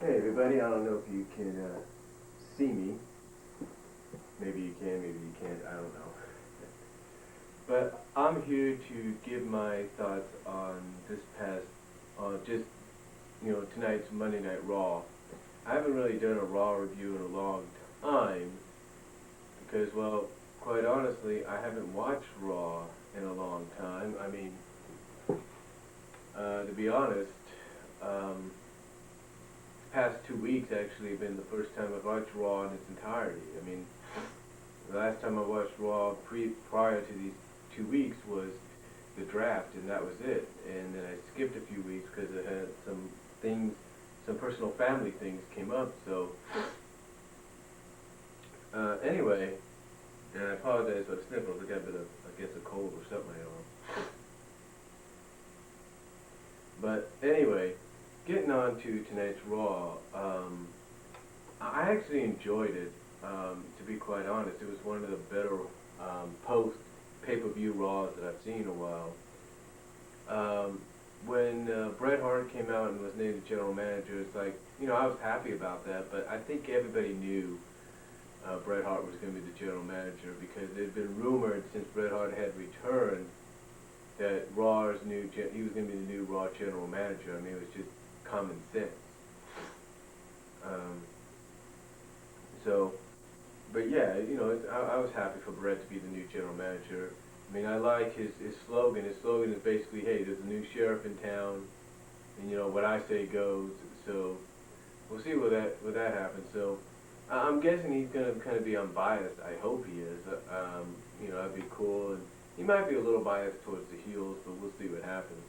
Hey everybody, I don't know if you can see me. Maybe you can, maybe you can't, I don't know. But I'm here to give my thoughts on this past, just, tonight's Monday Night Raw. I haven't really done a Raw review in a long time because, well, quite honestly, I haven't watched Raw in a long time. I mean, to be honest, past 2 weeks actually have been the first time I've watched Raw in its entirety. I mean, the last time I watched Raw prior to these 2 weeks was the draft, and that was it. And then I skipped a few weeks because I had some personal family things came up. So anyway, and I apologize for the sniffles. I got a bit of, I guess, a cold or something. I don't know. But anyway, getting on to tonight's Raw, I actually enjoyed it, to be quite honest. It was one of the better post-pay-per-view Raws that I've seen in a while. When Bret Hart came out and was named the general manager, it's like, I was happy about that, but I think everybody knew Bret Hart was going to be the general manager because it had been rumored since Bret Hart had returned that he was going to be the new Raw general manager. I mean, it was just common sense. But yeah, I was happy for Bret to be the new general manager. I mean, I like his slogan. His slogan is basically, hey, there's a new sheriff in town, and what I say goes. So we'll see what that happens. So I'm guessing he's going to kind of be unbiased. I hope he is. That'd be cool. And he might be a little biased towards the heels, but we'll see what happens.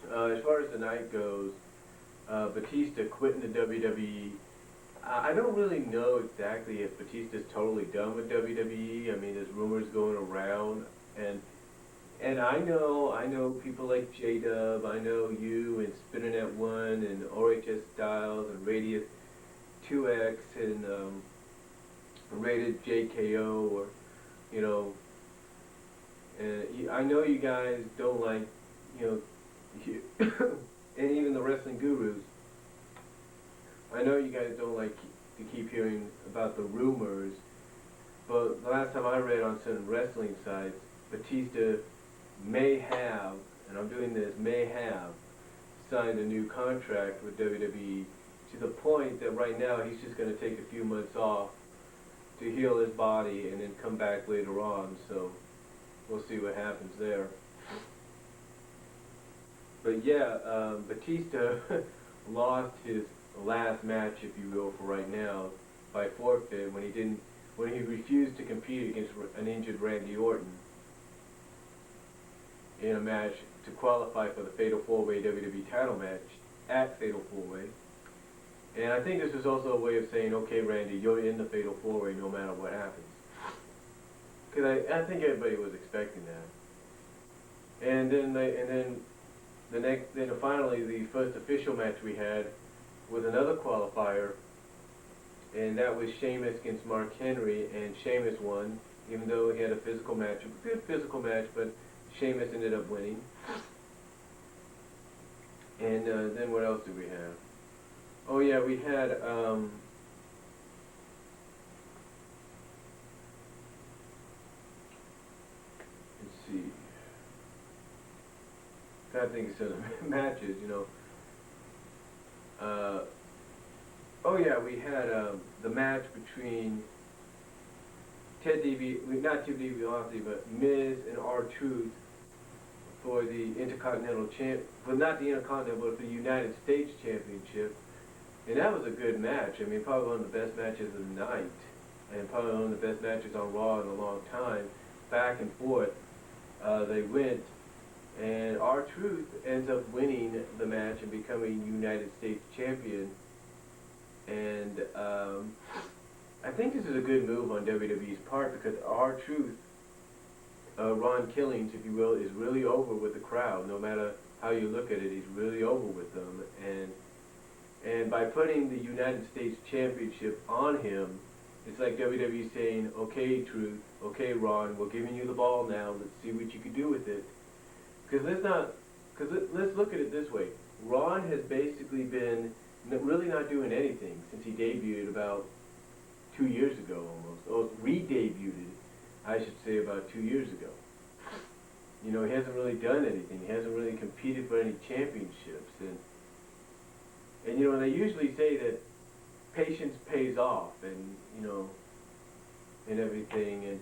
As far as the night goes, Batista quitting the WWE. I don't really know exactly if Batista's totally done with WWE. I mean, there's rumors going around, and I know people like J-Dub, I know you, and Spinnernet One, and RHS Styles, and Radius 2X, and Rated JKO, or and I know you guys don't like, and even the wrestling gurus. I know you guys don't like to keep hearing about the rumors, but the last time I read on certain wrestling sites, Batista may have, and I'm doing this, may have signed a new contract with WWE to the point that right now he's just going to take a few months off to heal his body and then come back later on. So we'll see what happens there. But yeah, Batista lost his last match, if you will, for right now by forfeit when he refused to compete against an injured Randy Orton in a match to qualify for the Fatal 4-Way WWE title match at Fatal 4-Way. And I think this is also a way of saying, okay, Randy, you're in the Fatal 4-Way no matter what happens. Because I think everybody was expecting that. And then finally the first official match we had was another qualifier, and that was Sheamus against Mark Henry, and Sheamus won, even though he had a physical match, a good physical match, but Sheamus ended up winning. And then what else did we have? Oh yeah, we had let's see. I think it's some matches, oh yeah, we had the match between Ted DiBiase, but Miz and R-Truth for the Intercontinental but not the Intercontinental, but for the United States Championship. And that was a good match. I mean, probably one of the best matches of the night, and probably one of the best matches on Raw in a long time. Back and forth, they went, and R-Truth ends up winning the match and becoming United States Champion. And I think this is a good move on WWE's part because R-Truth, Ron Killings, if you will, is really over with the crowd. No matter how you look at it, he's really over with them. And by putting the United States Championship on him, it's like WWE saying, okay, Truth, okay, Ron, we're giving you the ball now. Let's see what you can do with it. Because let's look at it this way. Ron has basically been really not doing anything since he debuted about 2 years ago almost, or re-debuted, I should say, about 2 years ago. You know, he hasn't really done anything. He hasn't really competed for any championships. And you know, they usually say that patience pays off, and, you know, and everything. And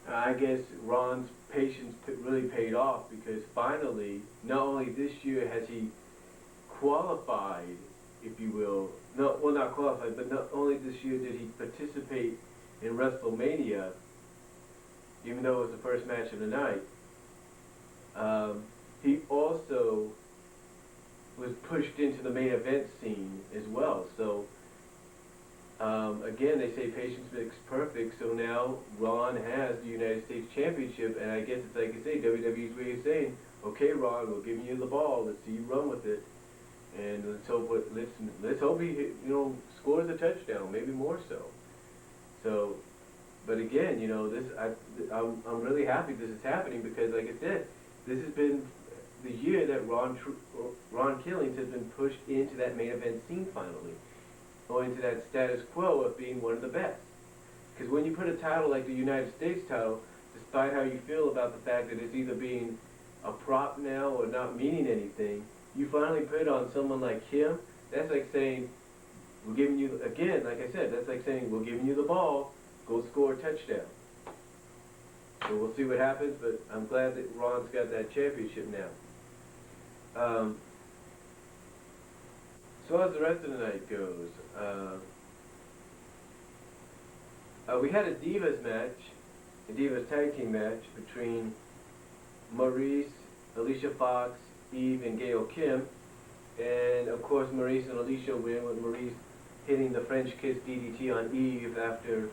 I guess Ron's patience really paid off, because finally, not only this year has he qualified, if you will, no, well, not qualified, but not only this year did he participate in WrestleMania, even though it was the first match of the night, he also was pushed into the main event scene as well. So, again, they say patience makes perfect, so now Ron has the United States Championship, and I guess it's like I say, WWE's way of saying, okay, Ron, we're giving you the ball, let's see you run with it, and let's hope he, you know, scores a touchdown, maybe more so. So, but again, you know, I'm really happy this is happening, because, like I said, this has been the year that Ron Killings has been pushed into that main event scene finally, or into that status quo of being one of the best. Because when you put a title like the United States title, despite how you feel about the fact that it's either being a prop now or not meaning anything, you finally put it on someone like him. That's like saying, we're giving you, again, like I said, that's like saying, we're giving you the ball, go score a touchdown. So we'll see what happens, but I'm glad that Ron's got that championship now. So as the rest of the night goes, we had a Divas match, a Divas tag team match between Maurice, Alicia Fox, Eve, and Gail Kim. And of course Maurice and Alicia win, with Maurice hitting the French kiss DDT on Eve after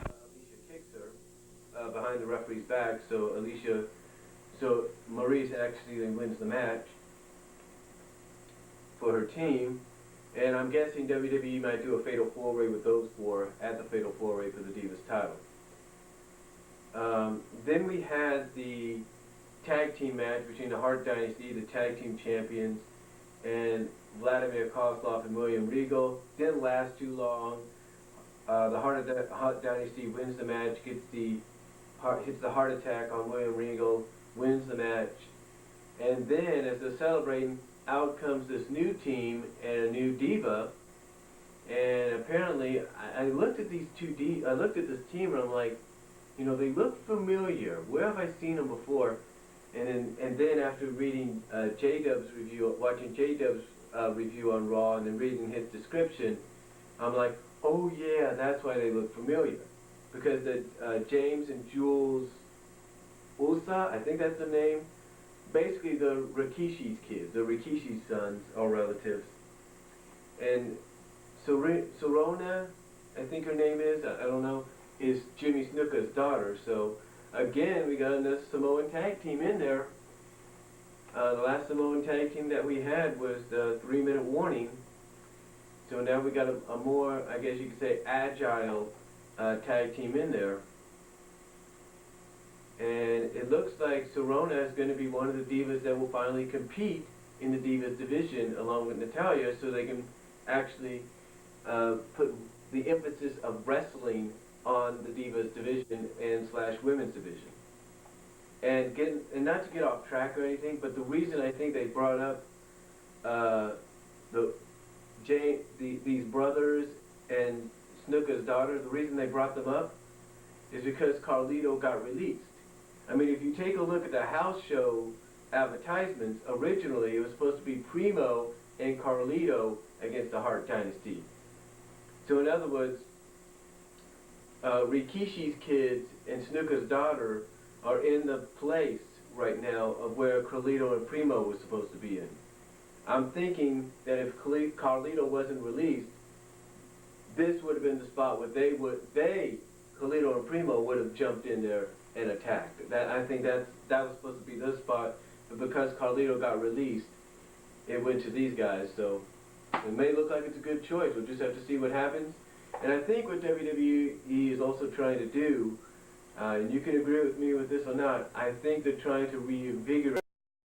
Alicia kicks her behind the referee's back. So Maurice actually then wins the match for her team. And I'm guessing WWE might do a Fatal 4-Way with those four at the Fatal 4-Way for the Divas title. Then we had the tag team match between the Hart Dynasty, the tag team champions, and Vladimir Kozlov and William Regal. Didn't last too long. The Hart Dynasty wins the match, hits the heart attack on William Regal, wins the match. And then, as they're celebrating, out comes this new team and a new diva, and apparently I looked at these I looked at this team and I'm like, you know, they look familiar. Where have I seen them before? And then after reading J-Dub's review, watching J-Dub's review on Raw, and then reading his description, I'm like, oh yeah, that's why they look familiar, because the James and Jules Usa, I think that's the name. Basically, the Rikishi's kids, the Rikishi's sons, are relatives. And Sorona, I think her name is, I don't know, is Jimmy Snuka's daughter. So, again, we got another Samoan tag team in there. The last Samoan tag team that we had was the 3-Minute Warning. So now we got a more, I guess you could say, agile tag team in there. And it looks like Sorona is going to be one of the divas that will finally compete in the Divas division along with Natalya, so they can actually put the emphasis of wrestling on the Divas division and / women's division. And not to get off track or anything, but the reason I think they brought up these brothers and Snuka's daughter, the reason they brought them up is because Carlito got released. I mean, if you take a look at the house show advertisements, originally it was supposed to be Primo and Carlito against the Hart Dynasty. So in other words, Rikishi's kids and Snuka's daughter are in the place right now of where Carlito and Primo was supposed to be in. I'm thinking that if Carlito wasn't released, this would have been the spot where Carlito and Primo would have jumped in there and attacked. I think that was supposed to be the spot, but because Carlito got released, it went to these guys. So it may look like it's a good choice. We'll just have to see what happens. And I think what WWE is also trying to do, and you can agree with me with this or not, I think they're trying to reinvigorate